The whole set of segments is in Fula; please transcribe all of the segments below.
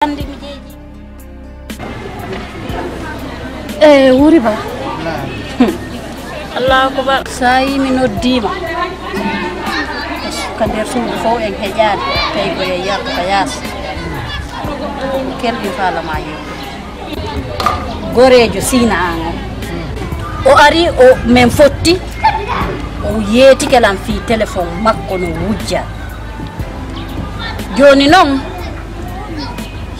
Andi mijeji. Wuri ba. Allah akbar. Sai mi noddima. Kandir suudu fo en hejaade tay ko yakko ka yaas. Kelbi fala mayo. Gorejo sina anga. O ari o men fotti. O yeti kelam fi téléphone makko no wujja. Joni non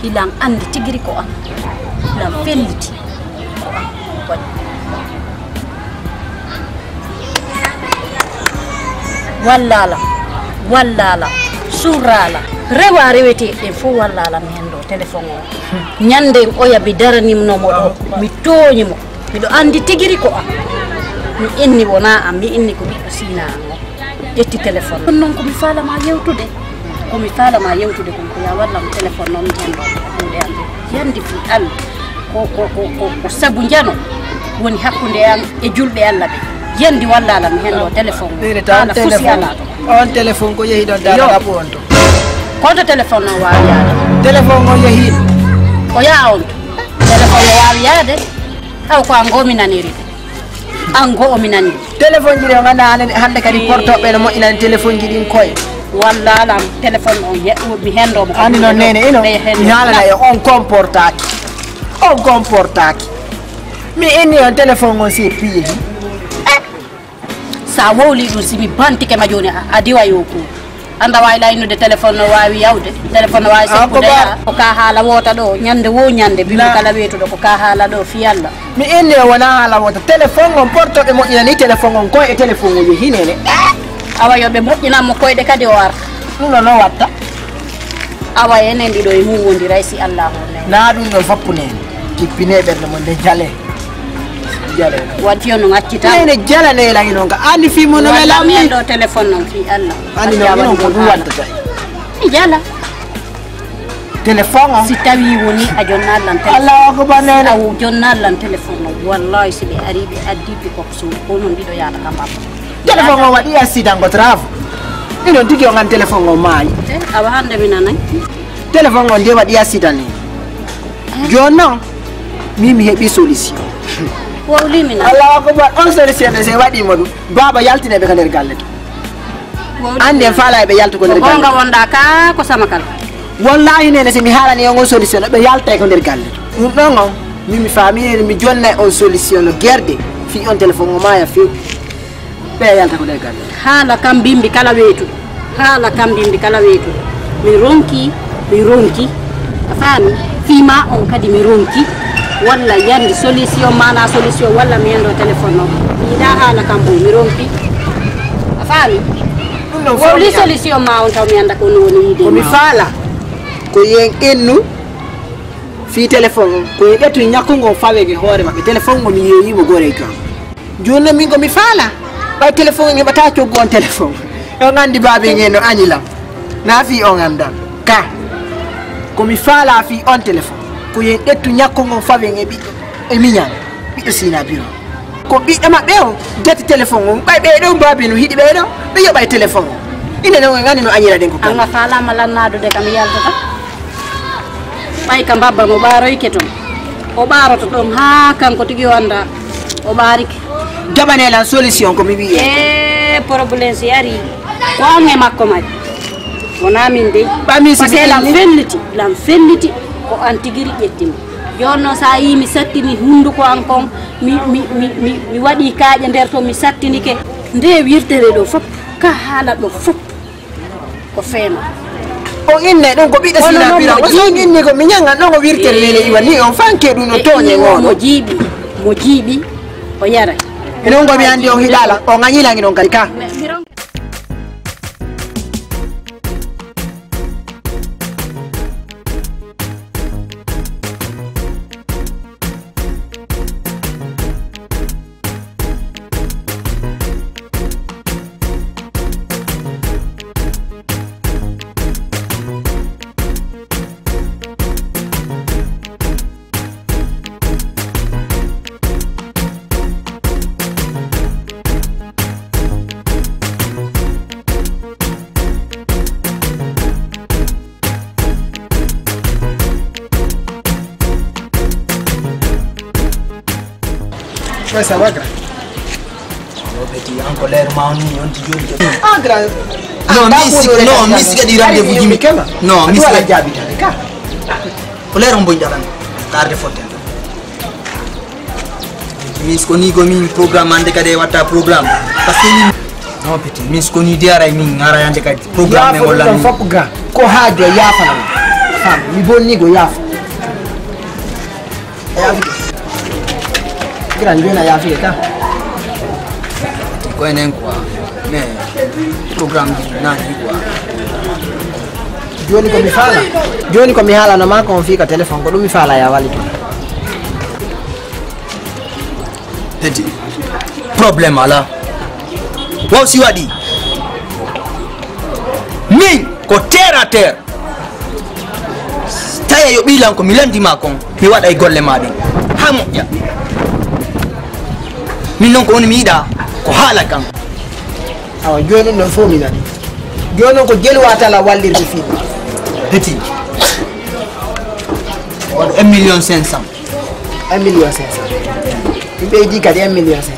hilang andi tigiri ko am hilang felliti ko am wallala surala rewa rewete e fo wallala mi hendo téléphone o nyande o yabi daranim no mo do mi toñi mo mi do andi tigiri ko am mi inni wona am mi inni ko biddo sina am jetti téléphone non ko mi fala ma yewtude ko mi fala ma yewtude ko ya walla mo téléphone non hendo hunde ande yandi fi al ko sabu jano woni hakkunde am e julbe Allah be yandi wallala mi hendo téléphone ala téléphone on téléphone ko yehi do dara bonto konto téléphone no wa yaade téléphone o yehi ko ya on téléphone o wa yaade taw ko angomi naniri ango o minani téléphone jiri ngana hande kadi portobe no mo inan téléphone jiri koy walla lam téléphone o mi hendo mo andi non nene ino nyala na on comportaki mi eni on téléphone on si piye sa wowli dum simi bantike ma joni adiwa yoku anda way layno de téléphone no wawi yawde téléphone no wawi sekkude ko ka hala wota do nyande wo nyande bi kala wetu do ko ka hala do fi yalla mi eni wona hala wota téléphone on portobe mo ina ni téléphone on ko e téléphone o yehinene awa yobe moƴƴina mo koyde kadi o warta ɗum no watta awa enen ɗiɗo e mum wondi raysi Allah na ɗum ɗon fappunene kippine ɓerde mo nde jale waddi on no ŋaccita ene jala ne langi noon ka andi fi mo no welami ɗo téléphone noon fi Allah andi non ko ɗum waddata mi jala téléphone o si tawi woni a jonnallan Allah ko banene aw jonnallan téléphone o wallahi si ɓe ari ɓe addiɓe koko so ko noon ɗiɗo yaata kam abba téléphone o waɗi accident ko trave ino tigi o gan téléphone o maayi awa hande mi nanay téléphone o nde waɗi accident ni joni noon mi heeɓi solution wowlimi na Allah akbar on solution se waɗimo ɗum baba yaltineɓe ka nder galle to ande en faala ɓe yalta ko nder galle gonga wonda ka ko sama kala wallahi nene se mi haalani on solution ɓe yalta ko nder galle to ɗum ɗon on mi faami mi jonna on solution no guerde fi on téléphone o maya few ɓe yalta ko nder galle haala kam bimbi kala weetuɗo haala kam bimbi kala weetuɗo mi ronki a faami fima on kadi mi ronki walla yandi solution mana solution walla mi yendo téléphone o yiɗa haala kam bo mi ronki a faami wowli solution ma on taw mi anda ko no woni yiide komi faala ko yen ennu fi téléphone o ko ƴettu ñakkugo fawege hoore maɓɓe téléphone o mi yeeyimo gore kam joni min komi faala ɓay téléphone o heɓata coggu on téléphone on andi baabe ngeen no añilam na fi on am dal ka komi faala fi on téléphone ko yen ƴettu ñakkugo fawege ɓiɗɗo e miñan ɓiɗɗo sina biro ko ɓiɗɗo maɓɓe o jetti téléphone o ɓay ɓeɗo baabe no hiɗi ɓeɗo ɓe yoɓay téléphone o ine non gandi no añira den ko anga falama lannadude kam yaltata ɓay ka babba mo ɓaroyke toon o ɓaroto ɗon ha kanko tigi o anda o ɓarike jaɓanelan solution ko mi wi probléme si ari ko an e makko mari wona min de ɓami parce que lam felliti ko an tigiri ƴettima joni noon sa yi mi sattini hunduko an kon mi waɗi kaaƴe nder to mi sattinike nde wirtere ɗo fop ka haala ɗo fop ko feema o inne ɗum ko ɓiɗɗo sina bira o so inni ko mi ñangan ɗon o wirtere nene iwa ni on fanke ɗum no toñe ngono mo jiiɓi o yara enon gomi andi on hiɗala o ŋañilangi ɗon kadi ka Pesa wagra. Beti anko ler mauni onti jodi. Agra. No, miss ga di rendez-vous jimi. No, miss ga jabi ka. Ler on boy dalan. Tarde fotel. Miss ko ni go min programme ande kade wata programme. Parce que no beti miss ko ni diara min ngara ande kade programme ne wala ni. Fop ga ko haajo yafa na. Fam, mi bonni go yafa. Gran jona yafi ka. Ko enen quoi. Mais programme di nani quoi. Joni ko mi hala na ma ko fika telephone ko dum mi fala ya wali to. Tedi. Problem ala. Wow si wadi. Min ko terre à terre. Taya yo bilang ko milandi makon mi wada ay golle madi. Hamo ya. Min non ko woni mi ida ko hala kan. Awa joni non fo mi nani. Joni ko jeli wata la wallir bi fi. Tedi. 1,500,000. 1,500,000. Mi beedi kadi 1,500,000.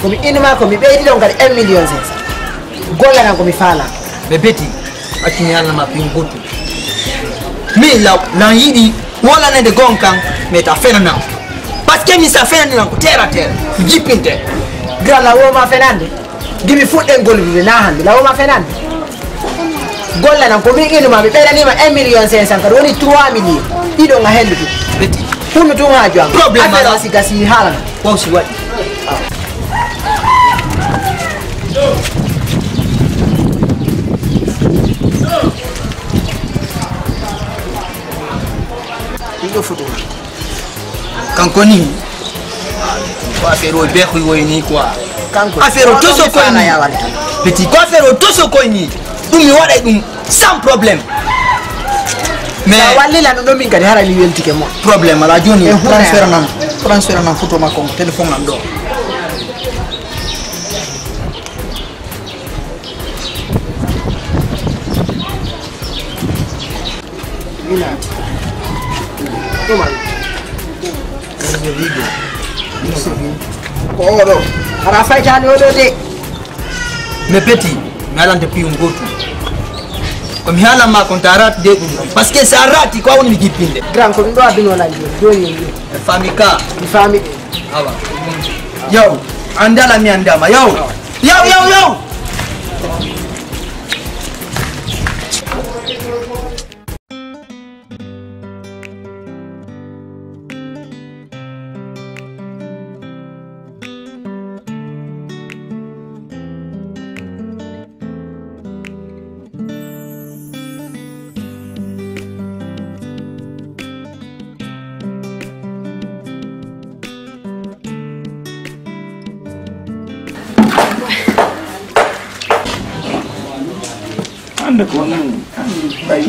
Ko mi inima ko mi beedi don kadi 1,500,000. Golla nan ko mi fala. Be beti akini ala ma pingotu. Mi la yidi wala ne de gonkan me ta fena na. Parce que mi sa fena ni ko terre à terre. Jipinte. Grala wo ma fenande. Gimi fudden golbi na hande. La wo ma fenande. Golla nan ko mi inima be beedani ma 1,500,000 kadi woni 3 million. Ido nga hendu. Beti. Kunu tu ngajo am. Problem ala sigasi hala. Wow si wadi. Ido fudu. Kankoni. Ko affaire o be xuy ni quoi. Kanko. Affaire to so ko ni. Petit ko affaire to so ko ni. Dum mi wada dum sans problème. Mais walli la no min kadi harani weltike mo. Problème ala joni transfert nan photo ma kon téléphone am do. Ina. Toma. Ko ara fay jani odo de. Mais petit, nalante pi ngotu. Comme hala ma kontarat de parce que ça rati ko woni gipinde. Grand ko ndo abino la joni. Famika, Di fami. awa. Yo, andala mi andama. Yo. Yo. Anda ko nan bay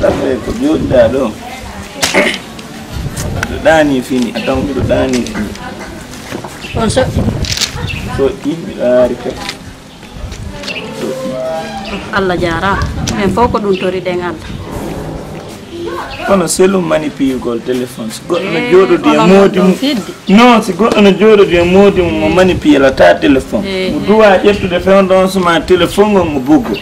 tabe ko joda do dani fini ataw mi do dani On so ibi arika Allah jara en foko dum tori dengal. kono selum manipiyugol téléphone si goɗɗo no jooɗodi e moodi mum non si goɗɗo no jooɗodi e moodi mum mo manipiyelata téléphone mo duwa ƴettude fewndonsement téléphone ngol mo buggo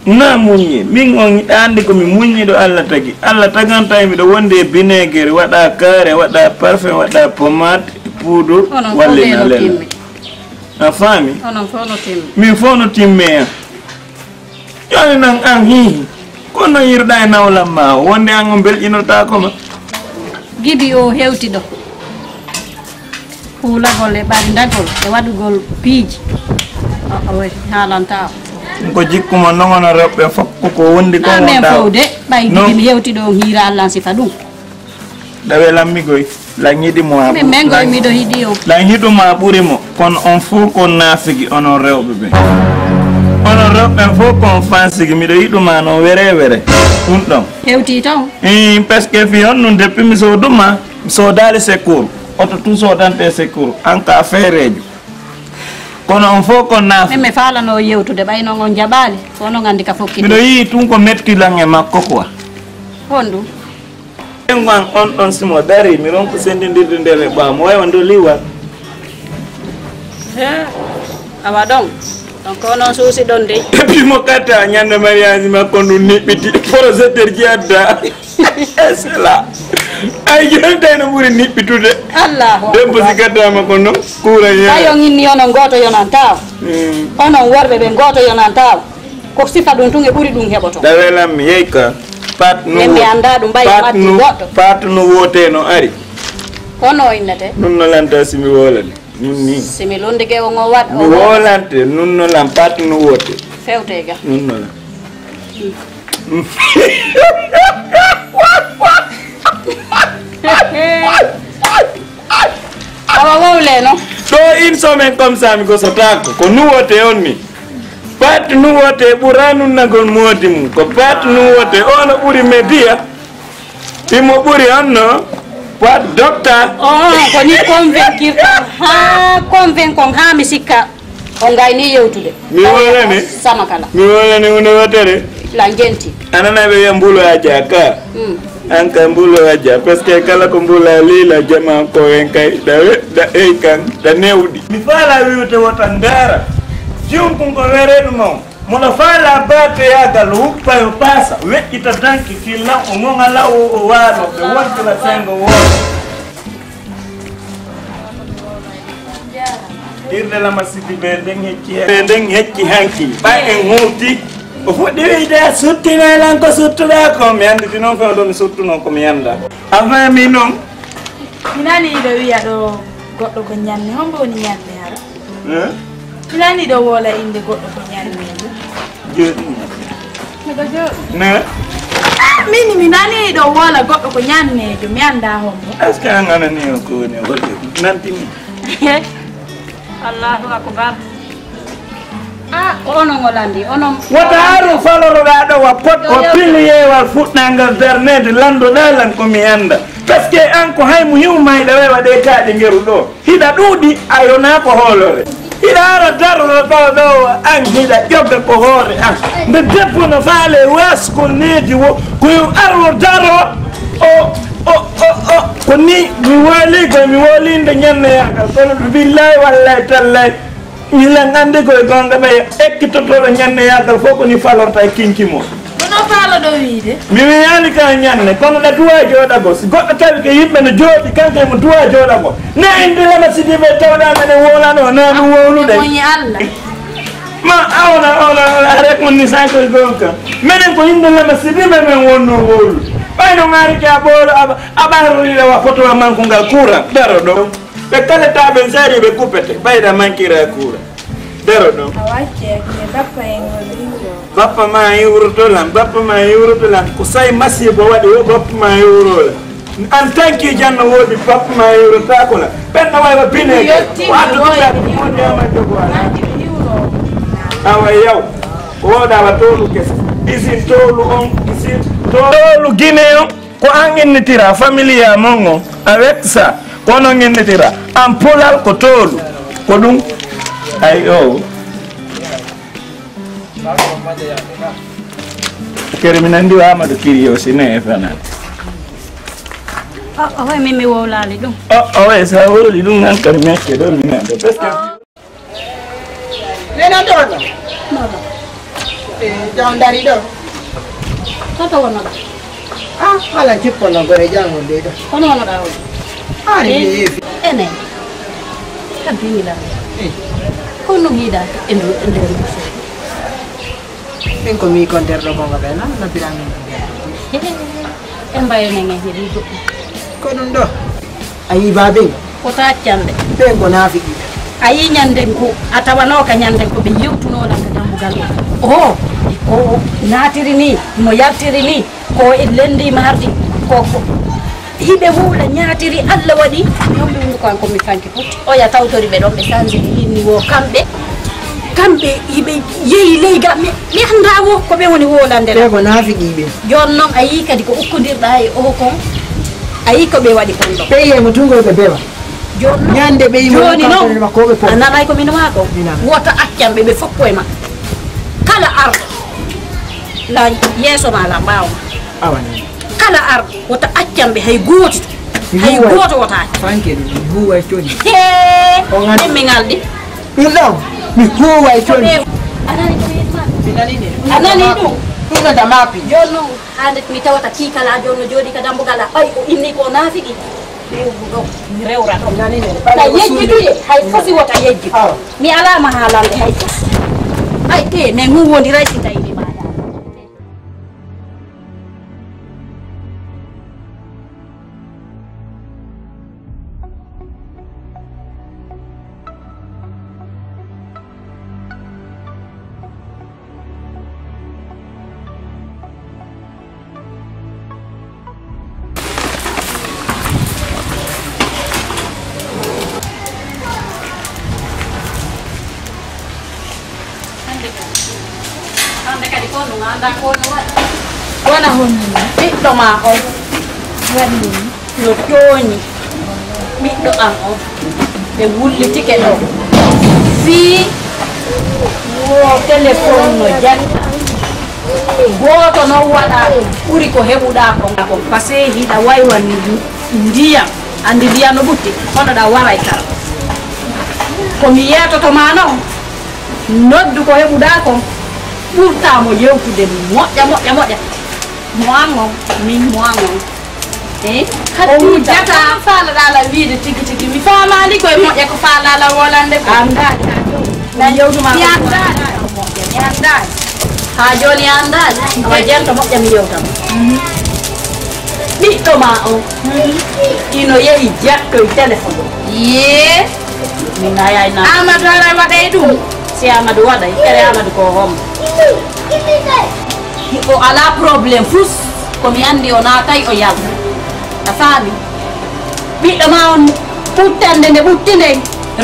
na muñi min on yiɗande komi muññiɗo Allah tagi Allah tagantay miɗo wonde e vinaigre waɗa kaare waɗa parfum waɗa pommade poudre wallina lella a faami min fof no timme en joni nan an hihi kono yirda e nawlam ma wonde an o belƴinota koma Gibi o hewti ɗo huulagol e ɓardagol e waɗugol piiji haalanta ko jikkuma nogono rewɓe fof koko wondi ko men fowde ɓay Gibi mi hewti ɗo hiira Allah sifa ɗum dawe lammigoy lan yiɗimo ha min goy miɗo hiɗi o lan hiɗuma ɓuurimo kono on fof kon naafigi onon rewɓe ɓe onon rewɓe fof kon fansigi miɗo yiɗuma no were were ɗum ɗon hewti taw par ce que fi on ɗum depuis mi sooduma mi soodali secours oto tout sodante secours en cas feerejo kono on fof kon naafi min mi falano yewtude ɓayno on jaɓali fof no gandi ka fokkiti miɗo yii tun ko mettilan e makko quoi hondu ngwan on simo dari mi ron ko sendirde ndele ba mo way ndo liwa awa donc on suusi don de puis mo kata nyande mariage ma kondu nibiti projeteur jiada esla ay jonde no buri nibitude Allah dembo sikata ma kono kura ya ayo nginni ono ngoto yonanta ono warbe be ngoto yonanta ko sifa dun tunge buri dun heboto dawela mi yeka pat no mi anda dum bay matti goto pat no wote no ari kono innete nun no lanta simi wolani nunni simi londe ge ngo wat mi wolante nun no lam pat no wote fewtega nun no la awa wawle no do in somen comme ça mi ko sotako ko nu wote onni pat nu wote buranu nagol modi mu ko pat nu wote ono buri media timo buri onno pat docteur ko ni convaincre ha convaincre ha mi sikka on gayni yewtude mi wolani sama kala mi wolani uno wotere la genti anana be yambulo aja ka anka mbulo aja parce que kala ko mbula lila jama ko en kay da e kan da newdi mi fala wiwte wota ndara jum ko were no mo la fala bate ya galu pa yo pasa we ita danki kila o mo ngala o walo be wonto la sengo wo irde la masidi be den hekki hanki ba en hoti o fodde ida suttina lan ko suttuda ko mi andi non fa don suttu non ko mi anda afa mi non minani do wiya do goddo ko nyanne hombo ni nyanne hara minani do wola inde goddo ko nyanne jodi ne minani do wola goddo ko nyanne do mi anda hombo est ce que ngana ni ko ne wolde nanti mi Allahu akbar ono ngolandi ono wataru faloro do wa pot o piliye wal futnanga vernede lando dalan ko mi anda parce que an ko hay mu hiwmay da wewa de taade ngeru do hida dudi ayona ko holore hida ara darro do an hida jobbe ko hore an de debbo no faale wasko needi wo ko arwo darro o ko ni mi wali nde nyanne yakal kono billahi wallahi tallahi ila ngande ko gonga be ekkitoto nyanne yakal foko ni falorta kinkimo no falo do wiide mi yani ka nyanne kono da duwa joda go si goddo tawi ke yimbe no jodi kanke mo duwa joda go ne inde la sidi be tawda mene wola no na du wolu de moñi alla ma awna rek mon ni sanko gonka menen ko inde la sidi be men wonno wolu bayno ngari ke abolo abaru ile wa foto wa manku ngal kura daro do be kala tabe zari be kupete bayda mankira kura daro do awache ke bappa en wolo bappa ma yurto lan ko say masibo wadi wo bappa ma yuro en tant que janno wodi bappa ma yurto ko la benno way ba bine wato ta mo dama jogo awa yaw woda wa tolu kess isin tolu on isin tolu gineo ko anginnitira familia mongo avec ça kono nginnitira am polal ko tolu ko dum ayo kerminandi wa amadu kiriyo sine fana o mimi wolali dum o way sa woli dum nan kar mekke do mi nando parce que nena do no jam dari do toto wono ala jippo no gore jango de do ono wono da ari ene kabila kono hida endo min ko mi konterdo ko ngabe na pirami embayo nenge hedi do ko dum do ayi babe ko ta tiande be ko nafiki ayi nyanden ko atawano ka nyanden ko be yewtuno la ka dambugal o natiri ni mo yartiri ni ko e lendi mardi ko hibe wula nyatiri alla wadi yombe wulu ko mi fanki putti o ya tawtori be don be sanji ni wo kambe hibe yeyi leyga mi anda wo ko be woni wolande be ko nafiki be jonnon ayi kadi ko ukkodirda e o kon ayi ko be wadi kon do peye mo tungo be bewa jonnon nyande be yimo ko be anana ko min wako wota accambe be foppo e ma kala ardo la yeso ma la bawo awani kala ar wota accamɓe hay gooto hay gooto wotaaki fanke mi huway toni mi ngalɗi ɗum ɗon mi huway toni anani ɗum ɗum da mapi joni noon hande mi tawata kiikala joni no jooɗi ka dambugala ay o inni ko naafiɗi rewdu ɗo mi rewra ɗo ta yejji duye hay fosi wota yejji mi alama haalande hay fosi ay te mais mum wondiray si tawi ɗi maɗa wona honni ɓiɗɗo ma on waɗi no tooñi ɓiɗɗo am on ɓe wullitike ɗo fii wo téléphone no jatta gooto noon waɗa ɓuri ko heɓuɗa kon par ce que hiɗa waywani ndiyam andi ndiyam no ɓutti hono ɗa waray kala komi yetotoma noon noddu ko heɓuɗa kon ɓurtamo yewtude moƴƴa moƴƴa moƴƴa moangon min moangon o jata faalaɗala wiide tigi tigi mi famali koye moƴƴa ko faalala wolande ko andani na yewtuma mi andani mi andani ha joni andani awa jento moƴƴa mi yewtama ɓiɗɗo ma o ino yehi jattoye téléphone ye min nayayna amadou ara waɗay ɗum si amadou waɗay tere amadou ko hombo o ala probléme fus komi andi o naatay o yalta a faami ɓiɗɗo ma on ɓuttande nde ɓutti nde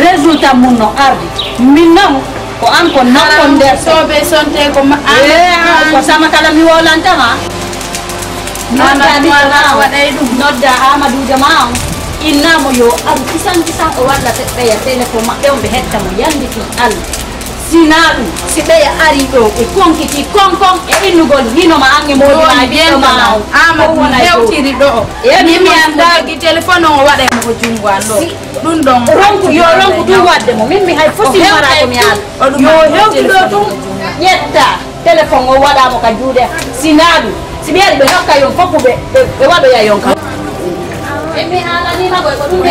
résultat mum no ardi min noon ko an ko nakkon nder soɓe sonte ko ko sama kala mi wolantama waɗay ɗum nodda amadoude ma on innamo yo aru kisan kisan o walla ɓeya téléphone maɓɓe on ɓe hetta mo yanditi allah sina ɗum si ɓeya ari ɗo ɓe konkiti konkon e innugol hinoma an e moƴƴima ɓiɗɗoma o amadou hewtiri ɗo o mimi andagi téléphone o waɗay mo ko jungo an ɗo ɗum ɗon ronku yo ronku ɗum wadde mo min mi hay fosi mara komi haala yo hewtiɗo ɗum ƴetta téléphone o waɗamo ka juuɗe sina ɗum si ɓe ari ɓe hokka yon foppu ɓe waɗoya yon kam mi haalanima koy ko ɗum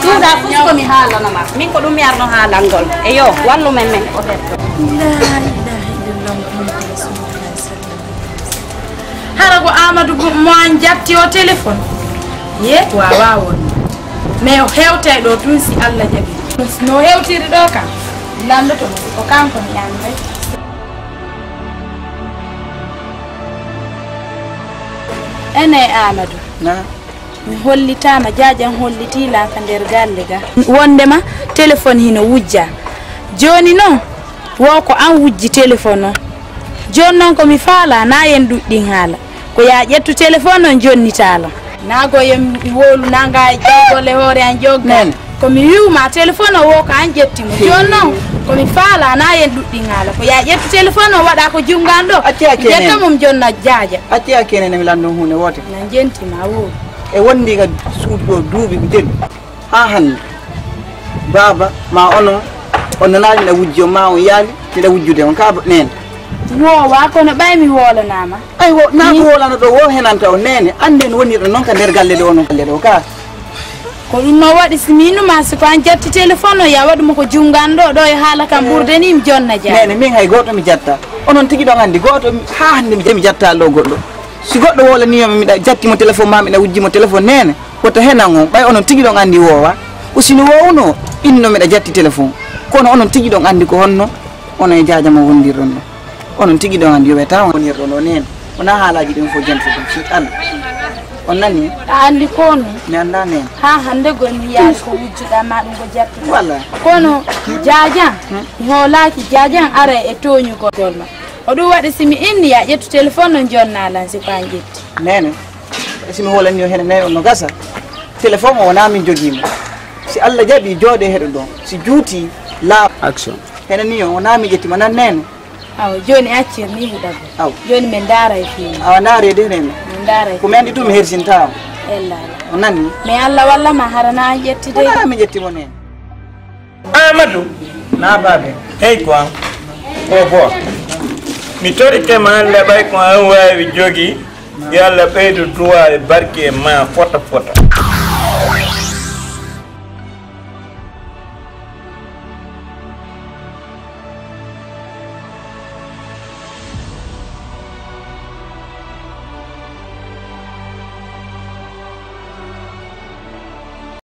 suuda fus komi haalanama min ko ɗum mi arno haalangol e yo wallumen men o hetto hara ko amadou mo an jatti o téléphone ye wawa won mais o hewtay ɗo tun si allah jaaɓi no hewtiri ɗo kam landoto ko kanko mi anday ene amadou mi hollitama jajan hollitila ka nder galle ga wondema téléphone hino wujja joni noon wo ko an wujji téléphone o joni noon komi faala na yen ɗuɗɗin haala ko ya ƴettu téléphone on jonnitala nago yem wolu nanga jawgole hoore an joggal komi wiwma téléphone o wo ko an ƴettimo joni noon komi faala na yen ɗuɗɗin haala ko ya ƴettu téléphone o waɗa ko jungan ɗo ƴetta mum jonna jaaja acciya kenene mi lanno hunde wote na jentima wo e wondi ka suudu ɗo duuɓi ɗiɗi ha hande baba ma ono nani miɗa wujji o ma on yaali miɗa wujjude on ka nene wowa kono ɓaymi hoolanama ay wo na ko wolano ɗo wo henanta o nene ande no woni ɗo noon ka nder galle ɗo onon galle ɗo ka ko ɗum no waɗi si minuma siko an jatti téléphone o ya waɗuma ko jungan ɗo e haala kam ɓurde ni mi jonna dia nene min hay goto mi jatta onon tigui ɗon andi goto ha hande mi jatta ɗo goɗɗo si goɗɗo wolaniyami miɗa jattimo téléphone ma miɗa wujjimo téléphone nene woto henan on ɓay onon tigui ɗon andi wowa usini wowno inno miɗa jatti téléphone kono onon tigui ɗon andi ko honno onon e jajama wondirɗon ɗo onon tigui ɗon andi yoɓe taw wonirɗon ɗo nene wona haalaji ɗin fo jantu ɗum si allah on nani a andi kono mi anda nene ha hande gon wiyaani ko wujjuɗa ma ɗum ko jattuɗa walla kono jajan mi hoolaki jajan ara e toñugol ma o ɗum waɗi simi inni ya ƴettu téléphone on jonnalan siko an ƴetti nene simi holani yo hene nayi on no gasa téléphone o wona min joguimo si allah jaaɓi jooɗe heɗo ɗon si juuti laaɓ action hene ni o wona mi ƴettima nan nene aw joni accir ni hudago aw joni men daara e fi awa ndaare de nen men daara ko men ditum hersinta ella o nani me alla walla ma harana yettide wala mi jettimo nen Amadou na babe hey quoi bo mi tori ke ma le bay ko an wawi jogi yalla ɓeydu duwa e barke ma fota